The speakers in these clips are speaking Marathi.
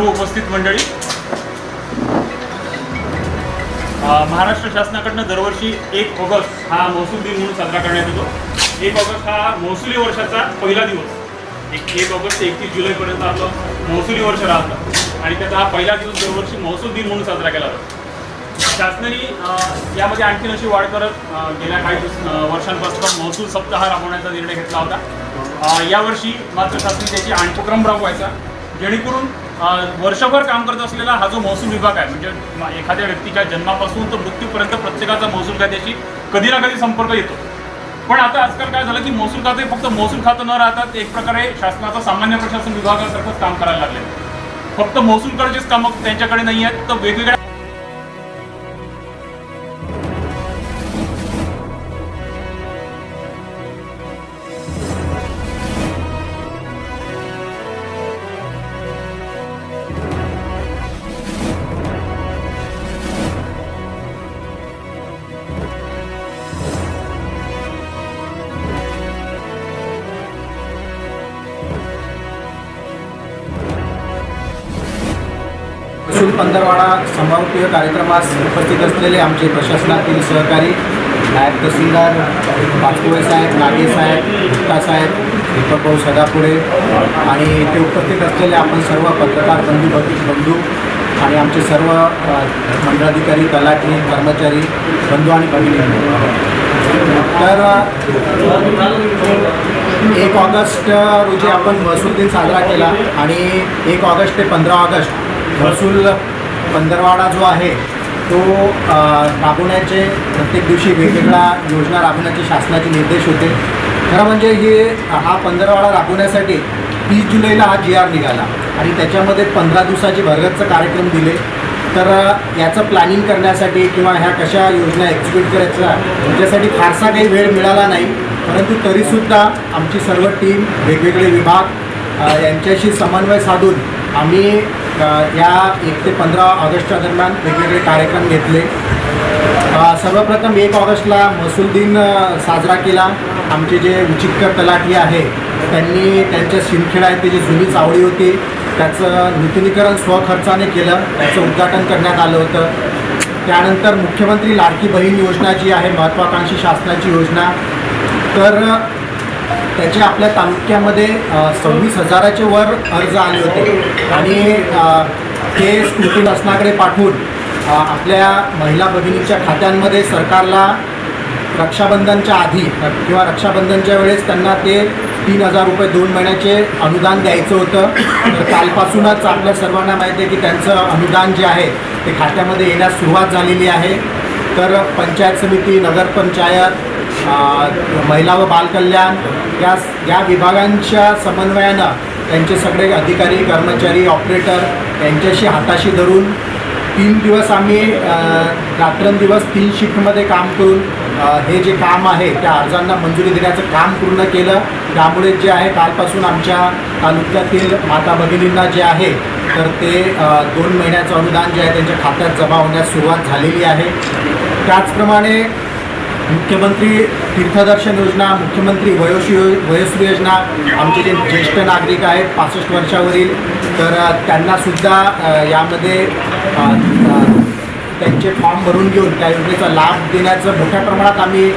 सर्व उपस्थित मंडळी, महाराष्ट्र शासनाकडनं दरवर्षी 1 ऑगस्ट हा महसूल दिन म्हणून साजरा करण्यात येतो। 1 ऑगस्ट हा महसुली वर्षाचा पहिला दिवस, 1 ऑगस्ट ते 31 जुलैपर्यंत आपलं महसुली वर्ष राहतं आणि त्याचा हा पहिला दिवस दरवर्षी महसूल दिन म्हणून साजरा केला जातो। शासनाने यामध्ये आणखीन अशी वाढ करत गेल्या काही वर्षांपासून महसूल सप्ताह राबवण्याचा निर्णय घेतला होता। यावर्षी मात्र शासनाने त्याची उपक्रम राबवायचा, जेणेकरून वर्षभर काम करत असलेला हा जो महसूल विभाग आहे, म्हणजे एखाद्या व्यक्तीच्या जन्मापासून तर मृत्यूपर्यंत प्रत्येकाचा महसूल खात्याशी कधी ना कधी संपर्क येतो। पण आता आजकाल काय झालं की महसूल खाते फक्त महसूल खातं न राहता एक प्रकारे शासनाचा सामान्य प्रशासन विभागासारखंच काम करायला लागले। फक्त महसूल करचेच कामं त्यांच्याकडे नाही आहेत, तर वेगवेगळ्या महसूल पंधरवाडा समारोपीय कार्यक्रमास उपस्थित असलेले आमचे प्रशासनातील सहकारी नायब तहसीलदार पाचपुळे साहेब, नागे साहेब, गुप्ता साहेब, दीपक भाऊ सदापुढे आणि इथे उपस्थित असलेले आपण सर्व पत्रकार बंधू आणि आमचे सर्व मंडळाधिकारी, तलाठी, कर्मचारी बंधू आणि भगिनी, तर 1 ऑगस्ट रोजी आपण महसूल दिन साजरा केला आणि 1 ऑगस्ट ते 15 ऑगस्ट महसूल पंधरवाडा जो आहे तो राबवण्याचे प्रत्येक दिवशी वेगवेगळ्या योजना राबवण्याचे शासनाचे निर्देश होते। खरं म्हणजे हा पंधरवाडा राबवण्यासाठी 30 जुलैला हा GR निघाला आणि त्याच्यामध्ये 15 दिवसाचे भरगच्च कार्यक्रम दिले। तर याचं प्लॅनिंग करण्यासाठी किंवा ह्या कशा योजना एक्झिक्यूट करायच्या याच्यासाठी फारसा काही वेळ मिळाला नाही, परंतु तरीसुद्धा आमची सर्व टीम, वेगवेगळे विभाग यांच्याशी समन्वय साधून आम्ही या 1 ते 15 ऑगस्टच्या दरम्यान वेगवेगळे कार्यक्रम घेतले। सर्वप्रथम 1 ऑगस्टला महसूल दिन साजरा केला। आमचे जे उचितकर तलाठी आहे त्यांनी त्यांच्या शिंदखेडा येथे जी जुनी चावडी होती त्याचं नूतनीकरण स्वखर्चाने केलं, त्याचं उद्घाटन करण्यात आलं होतं। त्यानंतर मुख्यमंत्री लाडकी बहीण योजना जी आहे, महत्त्वाकांक्षी शासनाची योजना, तर त्याचे आपल्या तालुक्यामध्ये 26,000च्या वर अर्ज आले होते आणि ते स्क्रुटिनी शासनाकडे पाठवून आपल्या महिला भगिनीच्या खात्यांमध्ये सरकारला रक्षाबंधनच्या आधी किंवा रक्षाबंधनच्या वेळेस त्यांना ते 3,000 रुपये 2 महिन्याचे अनुदान द्यायचं होतं। तर कालपासूनच आपल्या सर्वांना माहिती आहे की त्यांचं अनुदान जे आहे ते खात्यामध्ये येण्यास सुरुवात झालेली आहे। तर पंचायत समिती, नगरपंचायत, महिला व बालकल्याण या विभागांच्या समन्वयानं त्यांचे सगळे अधिकारी, कर्मचारी, ऑपरेटर यांच्याशी हाताशी धरून 3 दिवस आम्ही रात्रंदिवस 3 शिफ्टमध्ये काम करून हे जे काम आहे त्या अर्जांना मंजुरी देण्याचं काम पूर्ण केलं। त्यामुळे जे आहे कालपासून आमच्या तालुक्यातील माता भगिनींना जे आहे तर ते 2 महिन्याचं अनुदान जे आहे त्यांच्या खात्यात जमा होण्यास सुरुवात झालेली आहे। त्याचप्रमाणे मुख्यमंत्री तीर्थदर्शन योजना, मुख्यमंत्री वयोश्री योजना, आमचे जे ज्येष्ठ नागरिक आहेत 65 वर्षावरील, तर त्यांनासुद्धा यामध्ये त्यांचे फॉर्म भरून घेऊन त्या योजनेचा लाभ देण्याचं मोठ्या प्रमाणात आम्ही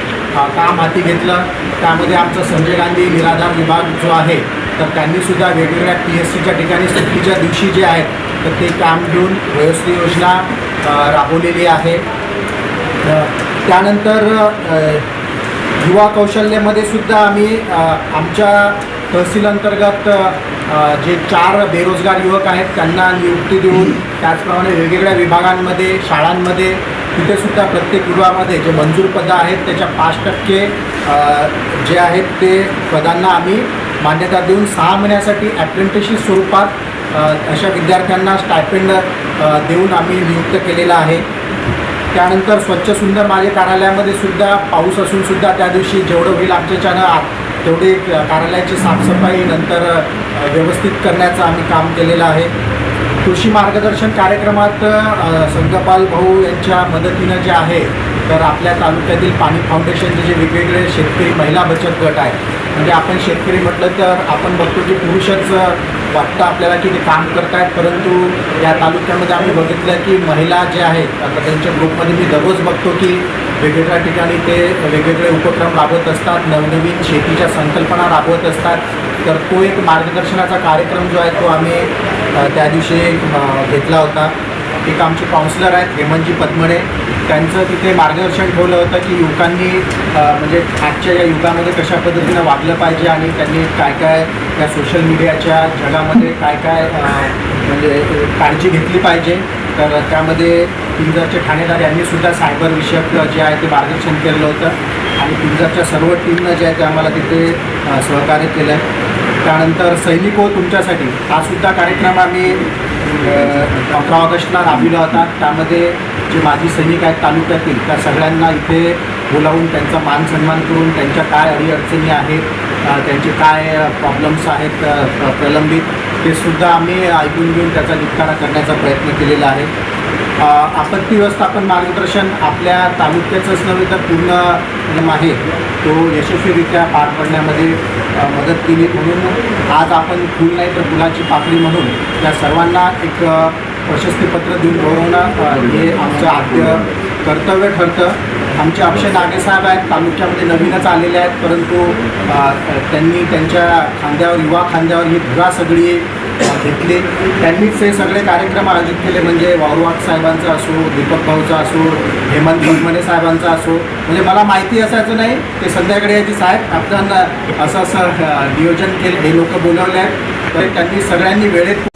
काम हाती घेतलं। त्यामध्ये आमचा संजय गांधी निराधार विभाग जो आहे तर त्यांनीसुद्धा वेगवेगळ्या PSCच्या ठिकाणी सुट्टीच्या दिवशी जे आहेत तर ते काम घेऊन वयोश्री योजना राबवलेली आहे। त्यानंतर युवा कौशल्यामध्ये सुद्धा आम्ही आमच्या तहसील अंतर्गत जे 4 बेरोजगार युवक आहेत त्यांना नियुक्ती देऊन, त्याचप्रमाणे वेगवेगळ्या विभागांमध्ये, शाळांमध्ये तिथेसुद्धा प्रत्येक विभागामध्ये जे मंजूर पदं आहेत त्याच्या 5% जे आहेत ते पदांना आम्ही मान्यता देऊन 6 महिन्यासाठी ॲप्रेंटिसशिप स्वरूपात अशा विद्यार्थ्यांना स्टायपेंड देऊन आम्ही नियुक्त केलेलं आहे। त्यानंतर स्वच्छ सुंदर माझे कार्यालयामध्ये सुद्धा पाऊस असून सुद्धा त्या दिवशी जेवढं होईल आमच्याच्यानं तेवढी कार्यालयाची साफसफाई नंतर व्यवस्थित करण्याचं आम्ही काम केलेलं आहे। कृषी मार्गदर्शन कार्यक्रमात संघपाल भाऊ यांच्या मदतीनं जे आहे तर आपल्या तालुक्यातील पाणी फाउंडेशनचे जे वेगवेगळे शेतकरी महिला बचत गट आहे, म्हणजे आपण शेतकरी म्हटलं तर आपण बघतो की पुरुषच वाटतं आपल्याला की ते काम करत आहेत, परंतु या तालुक्यामध्ये आम्ही बघितलं की महिला जे आहेत आता त्यांच्या ग्रुपमध्ये मी दररोज बघतो की वेगवेगळ्या ठिकाणी ते वेगवेगळे उपक्रम राबवत असतात, नवनवीन शेतीच्या संकल्पना राबवत असतात. तर तो एक मार्गदर्शनाचा कार्यक्रम जो आहे तो आम्ही त्या दिवशी घेतला होता. एक आमचे काउन्सिलर आहेत हेमंतजी पद्मणे, त्यांचं तिथे मार्गदर्शन ठेवलं होतं की युवकांनी म्हणजे आजच्या या युगामध्ये कशा पद्धतीनं वागलं पाहिजे आणि त्यांनी काय काय या सोशल मीडियाच्या जगामध्ये काय काय म्हणजे काळजी घेतली पाहिजे. तर त्यामध्ये पिंजरचे ठाणेदार यांनीसुद्धा सायबर विषयक जे आहे ते मार्गदर्शन केलेलं होतं आणि पिंजरच्या सर्व टीमनं जे आहे ते आम्हाला तिथे सहकार्य केलं आहे. त्यानंतर सैनिक हो तुमच्यासाठी हा सुद्धा कार्यक्रम आम्ही 15 ऑगस्टला राबविला होता. त्यामध्ये जे माजी सैनिक आहेत तालुक्यातील त्या सगळ्यांना इथे बोलावून त्यांचा मान सन्मान करून त्यांच्या काय अडीअडचणी आहेत, त्यांचे काय प्रॉब्लेम्स आहेत प्रलंबित ते सुद्धा आम्ही ऐकून घेऊन त्याचा निपटारा करण्याचा प्रयत्न केलेला आहे. आपत्ती व्यवस्थापन मार्गदर्शन आपल्या तालुक्याचंच नव्हे तर पूर्ण आहे तो यशस्वीरित्या पार पाडण्यामध्ये मदत केली, म्हणून आज आपण फुल नाही तर फुलाची पाकळी म्हणून या सर्वांना एक प्रशस्तीपत्र देऊन गौरवणं हे आमचं आद्य कर्तव्य ठरतं. आमचे अक्षय नागेसाहेब आहेत, तालुक्यामध्ये नवीनच आलेले आहेत, परंतु त्यांनी त्यांच्या खांद्यावर युवा खांद्यावर ही धुरा सगळी घेतली. त्यांनीच हे सगळे कार्यक्रम आयोजित केले, म्हणजे वावरवाड साहेबांचा असो, दीपक भाऊचा असो, हेमंत पद्मणे साहेबांचा असो, म्हणजे मला माहिती असायचं नाही ते संध्याकाळी याची साहेब आपल्याला असं नियोजन केलं, हे लोक बोलवले आहेत. तर त्यांनी सगळ्यांनी वेळेत